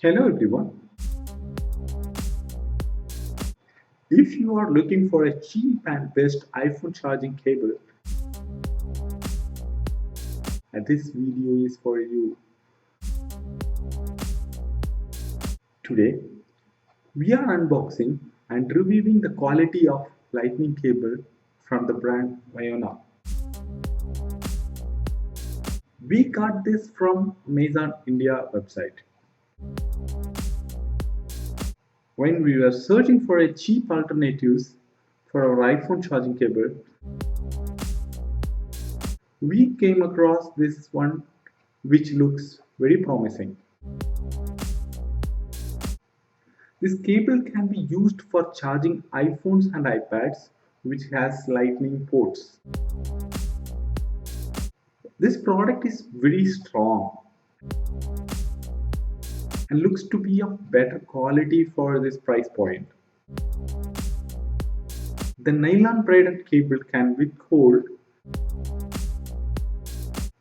Hello everyone. If you are looking for a cheap and best iPhone charging cable, this video is for you. Today, we are unboxing and reviewing the quality of lightning cable from the brand Wayona. We got this from Amazon India website. When we were searching for a cheap alternatives for our iPhone charging cable, we came across this one which looks very promising. This cable can be used for charging iPhones and iPads which has lightning ports. This product is very strong and looks to be of better quality for this price point. The nylon braided cable can withhold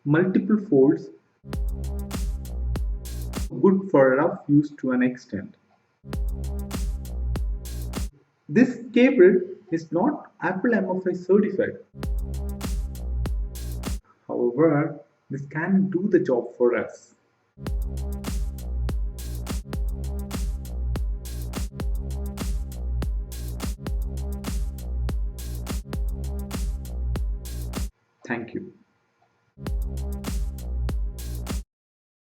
multiple folds, good for rough use to an extent. This cable is not Apple MFI certified. However, this can do the job for us. Thank you.